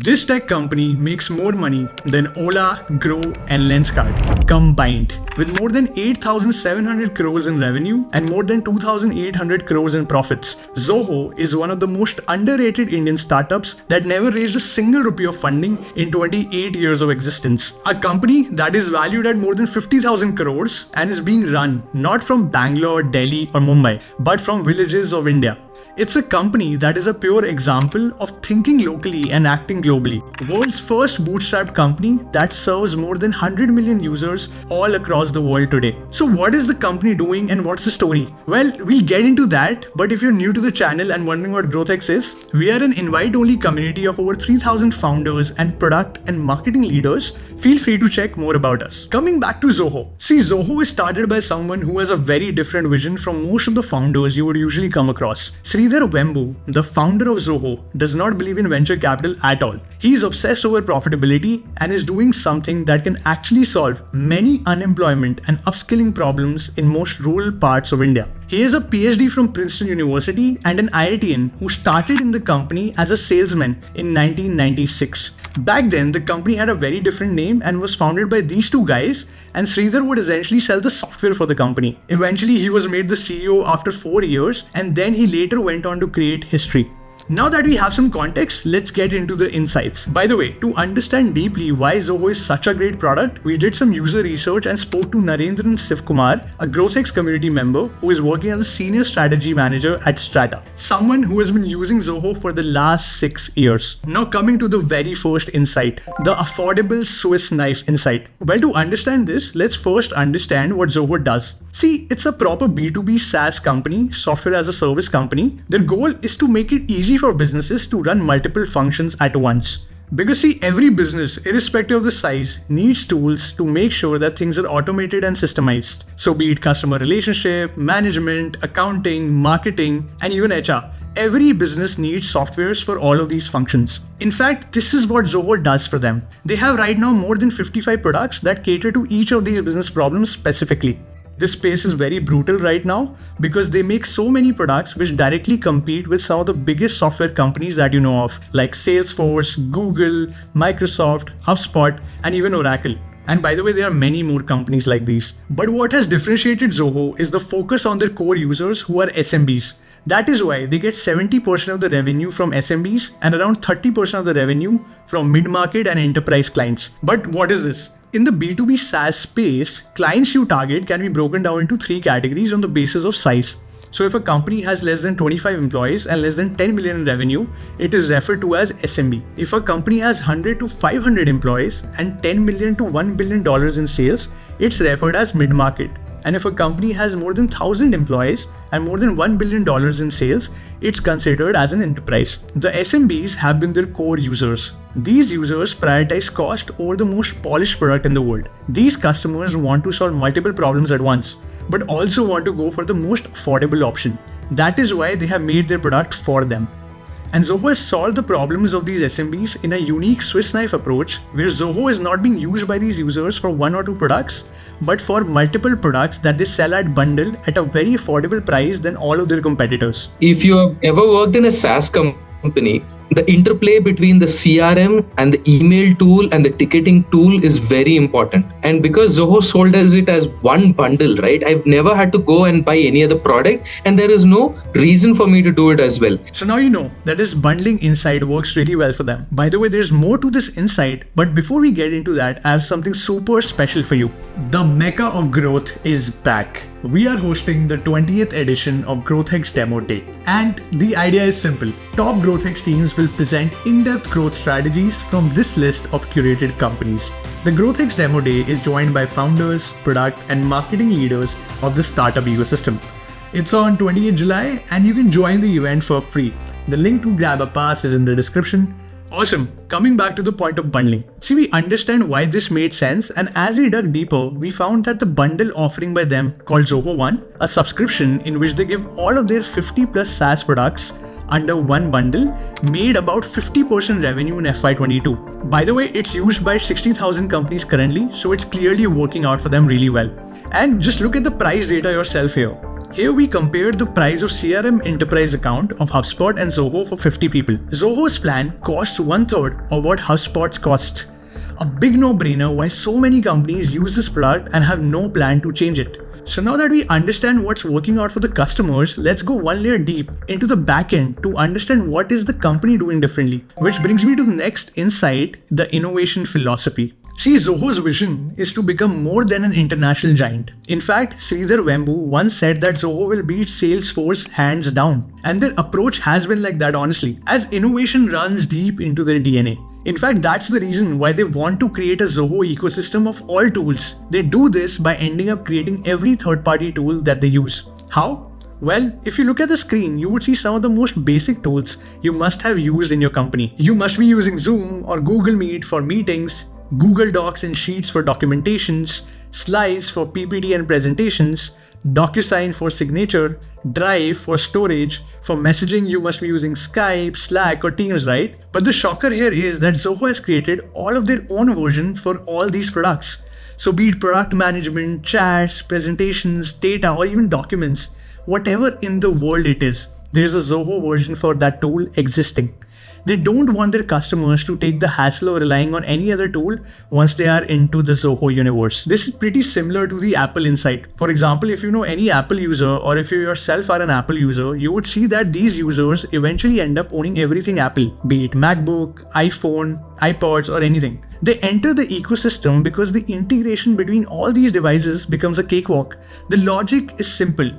This tech company makes more money than Ola, Grow and Lenskart combined. With more than 8,700 crores in revenue and more than 2,800 crores in profits, Zoho is one of the most underrated Indian startups that never raised a single rupee of funding in 28 years of existence. A company that is valued at more than 50,000 crores and is being run not from Bangalore, Delhi or Mumbai, but from villages of India. It's a company that is a pure example of thinking locally and acting globally. World's first bootstrapped company that serves more than 100 million users all across the world today. So what is the company doing and what's the story? Well, we'll get into that, but if you're new to the channel and wondering what GrowthX is, we are an invite-only community of over 3,000 founders and product and marketing leaders. Feel free to check more about us. Coming back to Zoho. See, Zoho is started by someone who has a very different vision from most of the founders you would usually come across. Sridhar Vembu, the founder of Zoho, does not believe in venture capital at all. He is obsessed over profitability and is doing something that can actually solve many unemployment and upskilling problems in most rural parts of India. He is a PhD from Princeton University and an IITian who started in the company as a salesman in 1996. Back then, the company had a very different name and was founded by these two guys, and Sridhar would essentially sell the software for the company. Eventually, he was made the CEO after 4 years, and then he later went on to create history. Now that we have some context, let's get into the insights. By the way, to understand deeply why Zoho is such a great product, we did some user research and spoke to Narendran Sivkumar, a GrowthX community member who is working as a senior strategy manager at Strata, someone who has been using Zoho for the last 6 years. Now coming to the very first insight, the affordable Swiss knife insight. Well, to understand this, let's first understand what Zoho does. See, it's a proper B2B SaaS company, software as a service company. Their goal is to make it easy for businesses to run multiple functions at once. Because see, every business, irrespective of the size, needs tools to make sure that things are automated and systemized. So be it customer relationship, management, accounting, marketing, and even HR. Every business needs softwares for all of these functions. In fact, this is what Zoho does for them. They have right now more than 55 products that cater to each of these business problems specifically. This space is very brutal right now because they make so many products which directly compete with some of the biggest software companies that you know of, like Salesforce, Google, Microsoft, HubSpot, and even Oracle. And by the way, there are many more companies like these. But what has differentiated Zoho is the focus on their core users who are SMBs. That is why they get 70% of the revenue from SMBs and around 30% of the revenue from mid-market and enterprise clients. But what is this? In the B2B SaaS space, clients you target can be broken down into 3 categories on the basis of size. So if a company has less than 25 employees and less than 10 million in revenue, it is referred to as SMB. If a company has 100 to 500 employees and 10 million to $1 billion in sales, it's referred as mid-market. And if a company has more than 1,000 employees and more than $1 billion in sales, it's considered as an enterprise. The SMBs have been their core users. These users prioritize cost over the most polished product in the world. These customers want to solve multiple problems at once, but also want to go for the most affordable option. That is why they have made their product for them. And Zoho has solved the problems of these SMBs in a unique Swiss knife approach where Zoho is not being used by these users for 1 or 2 products, but for multiple products that they sell at bundle at a very affordable price than all of their competitors. If you have ever worked in a SaaS company, the interplay between the CRM and the email tool and the ticketing tool is very important. And because Zoho sold us it as one bundle, right? I've never had to go and buy any other product, and there is no reason for me to do it as well. So now you know that this bundling insight works really well for them. By the way, there's more to this insight, but before we get into that, I have something super special for you. The Mecca of Growth is back. We are hosting the 20th edition of GrowthX Demo Day. And the idea is simple. Top GrowthX teams will present in-depth growth strategies from this list of curated companies. The GrowthX Demo Day is joined by founders, product, and marketing leaders of the startup ecosystem. It's on 28th July and you can join the event for free. The link to grab a pass is in the description. Awesome. Coming back to the point of bundling. See, we understand why this made sense, and as we dug deeper, we found that the bundle offering by them called Zoho One, a subscription in which they give all of their 50 plus SaaS products under one bundle, made about 50% revenue in FY22. By the way, it's used by 60,000 companies currently, so it's clearly working out for them really well. And just look at the price data yourself here. Here we compared the price of CRM enterprise account of HubSpot and Zoho for 50 people. Zoho's plan costs 1/3 of what HubSpot's costs. A big no-brainer why so many companies use this product and have no plan to change it. So now that we understand what's working out for the customers, let's go one layer deep into the backend to understand what is the company doing differently. Which brings me to the next insight, the innovation philosophy. See, Zoho's vision is to become more than an international giant. In fact, Sridhar Vembu once said that Zoho will beat Salesforce hands down. And their approach has been like that honestly, as innovation runs deep into their DNA. In fact, that's the reason why they want to create a Zoho ecosystem of all tools. They do this by ending up creating every third-party tool that they use. How? Well, if you look at the screen, you would see some of the most basic tools you must have used in your company. You must be using Zoom or Google Meet for meetings, Google Docs and Sheets for documentations, Slides for PPT and presentations, DocuSign for signature, Drive for storage, for messaging you must be using Skype, Slack or Teams, right? But the shocker here is that Zoho has created all of their own version for all these products. So be it product management, chats, presentations, data or even documents, whatever in the world it is, there is a Zoho version for that tool existing. They don't want their customers to take the hassle of relying on any other tool once they are into the Zoho universe. This is pretty similar to the Apple Insight. For example, if you know any Apple user or if you yourself are an Apple user, you would see that these users eventually end up owning everything Apple, be it MacBook, iPhone, iPods or anything. They enter the ecosystem because the integration between all these devices becomes a cakewalk. The logic is simple.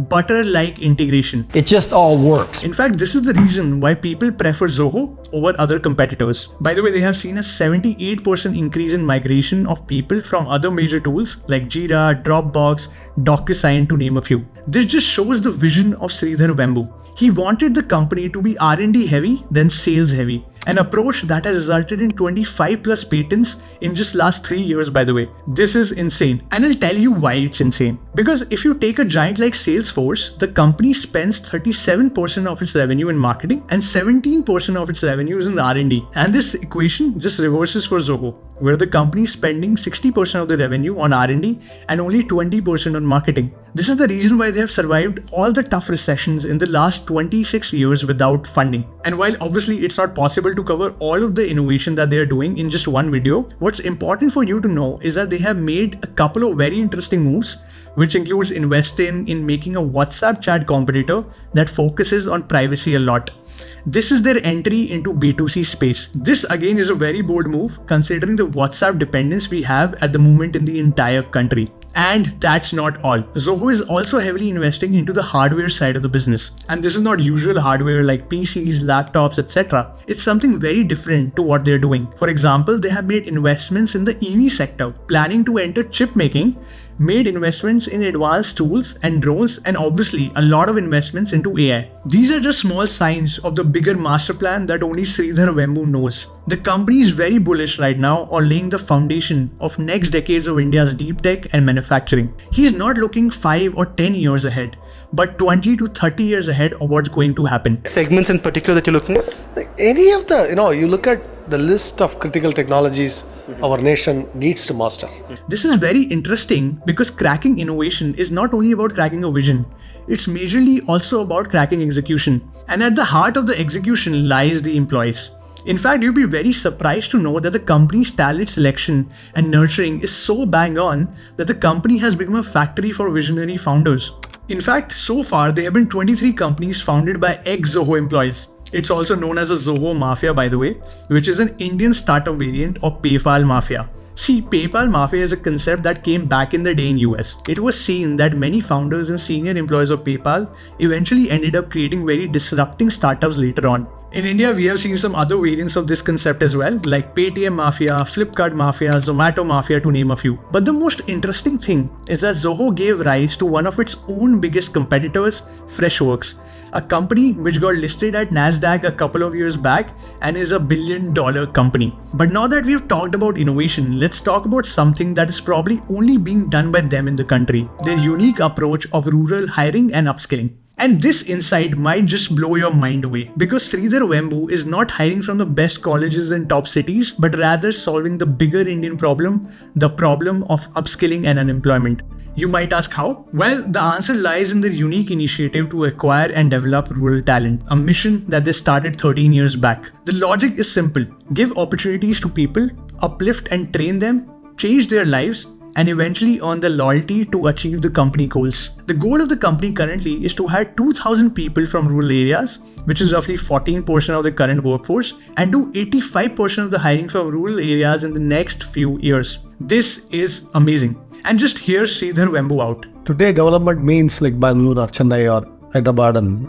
Butter-like integration. It just all works. In fact, this is the reason why people prefer Zoho over other competitors. By the way, they have seen a 78% increase in migration of people from other major tools like Jira, Dropbox, DocuSign to name a few. This just shows the vision of Sridhar Vembu. He wanted the company to be R&D heavy, then sales heavy. An approach that has resulted in 25 plus patents in just last 3 years, by the way. This is insane. And I'll tell you why it's insane. Because if you take a giant like Salesforce, the company spends 37% of its revenue in marketing and 17% of its revenue is in R&D. And this equation just reverses for Zoho, where the company is spending 60% of the revenue on R&D and only 20% on marketing. This is the reason why they have survived all the tough recessions in the last 26 years without funding. And while obviously it's not possible to cover all of the innovation that they are doing in just one video, what's important for you to know is that they have made a couple of very interesting moves, which includes investing in making a WhatsApp chat competitor that focuses on privacy a lot. This is their entry into B2C space. This again is a very bold move considering the WhatsApp dependence we have at the moment in the entire country. And that's not all. Zoho is also heavily investing into the hardware side of the business. And this is not usual hardware like PCs, laptops, etc. It's something very different to what they're doing. For example, they have made investments in the EV sector, planning to enter chip making, made investments in advanced tools and drones, and obviously a lot of investments into AI. These are just small signs of the bigger master plan that only Sridhar Vembu knows. The company is very bullish right now on laying the foundation of next decades of India's deep tech and manufacturing. He's not looking 5 or 10 years ahead, but 20 to 30 years ahead of what's going to happen. Segments in particular that you're looking at? Any of the, you look at the list of critical technologies our nation needs to master. This is very interesting because cracking innovation is not only about cracking a vision, it's majorly also about cracking execution. And at the heart of the execution lies the employees. In fact, you'll be very surprised to know that the company's talent selection and nurturing is so bang on that the company has become a factory for visionary founders. In fact, so far there have been 23 companies founded by ex-Zoho employees. It's also known as a Zoho Mafia, by the way, which is an Indian startup variant of PayPal Mafia. See, PayPal Mafia is a concept that came back in the day in US. It was seen that many founders and senior employees of PayPal eventually ended up creating very disrupting startups later on. In India, we have seen some other variants of this concept as well, like Paytm Mafia, Flipkart Mafia, Zomato Mafia to name a few. But the most interesting thing is that Zoho gave rise to one of its own biggest competitors, Freshworks, a company which got listed at Nasdaq a couple of years back and is $1 billion company. But now that we've talked about innovation, let's talk about something that is probably only being done by them in the country, their unique approach of rural hiring and upskilling. And this insight might just blow your mind away, because Sridhar Vembu is not hiring from the best colleges in top cities, but rather solving the bigger Indian problem, the problem of upskilling and unemployment. You might ask how? Well, the answer lies in their unique initiative to acquire and develop rural talent, a mission that they started 13 years back. The logic is simple: give opportunities to people, uplift and train them, change their lives, and eventually earn the loyalty to achieve the company goals. The goal of the company currently is to hire 2,000 people from rural areas, which is roughly 14% of the current workforce, and do 85% of the hiring from rural areas in the next few years. This is amazing. And just hear Sridhar Vembu out. Today, development means like Bangalore or Chennai or Hyderabad and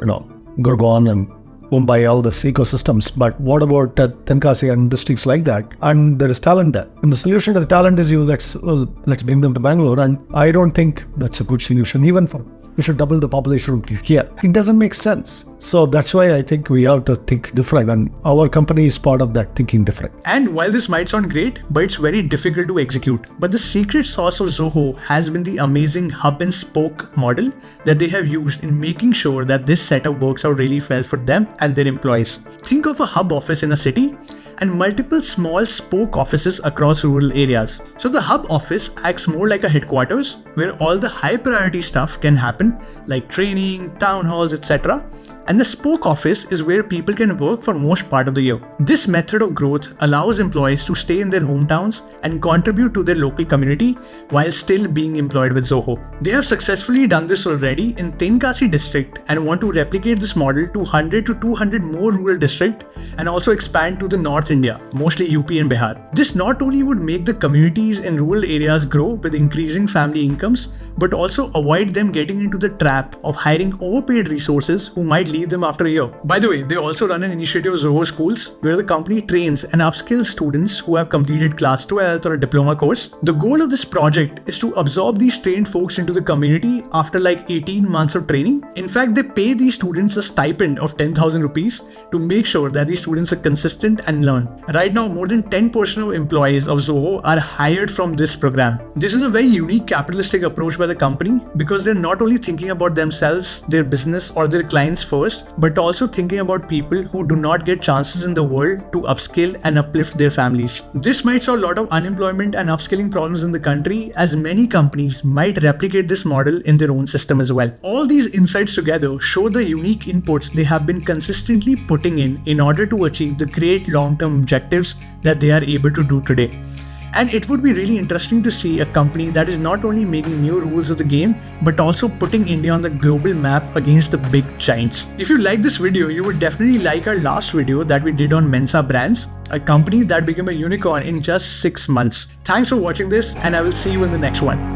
Gurgaon and Mumbai, all these ecosystems. But what about Tenkasi and districts like that? And there is talent there. And the solution to the talent is let's bring them to Bangalore. And I don't think that's a good solution, even for we should double the population here. It doesn't make sense. So that's why I think we have to think different, and our company is part of that thinking different. And while this might sound great, but it's very difficult to execute. But the secret sauce of Zoho has been the amazing hub and spoke model that they have used in making sure that this setup works out really well for them and their employees. Think of a hub office in a city and multiple small spoke offices across rural areas. So the hub office acts more like a headquarters where all the high priority stuff can happen, like training, town halls, etc. And the spoke office is where people can work for most part of the year. This method of growth allows employees to stay in their hometowns and contribute to their local community while still being employed with Zoho. They have successfully done this already in Tenkasi district and want to replicate this model to 100 to 200 more rural districts and also expand to the North India, mostly UP and Bihar. This not only would make the communities in rural areas grow with increasing family incomes, but also avoid them getting into the trap of hiring overpaid resources who might leave them after a year. By the way, they also run an initiative, Zoho Schools, where the company trains and upskills students who have completed class 12th or a diploma course. The goal of this project is to absorb these trained folks into the community after like 18 months of training. In fact, they pay these students a stipend of 10,000 rupees to make sure that these students are consistent and learn. Right now, more than 10% of employees of Zoho are hired from this program. This is a very unique capitalistic approach by the company because they're not only thinking about themselves, their business or their clients first, but also thinking about people who do not get chances in the world to upskill and uplift their families. This might solve a lot of unemployment and upskilling problems in the country, as many companies might replicate this model in their own system as well. All these insights together show the unique inputs they have been consistently putting in order to achieve the great long-term objectives that they are able to do today. And it would be really interesting to see a company that is not only making new rules of the game, but also putting India on the global map against the big giants. If you like this video, you would definitely like our last video that we did on Mensa Brands, a company that became a unicorn in just 6 months. Thanks for watching this, and I will see you in the next one.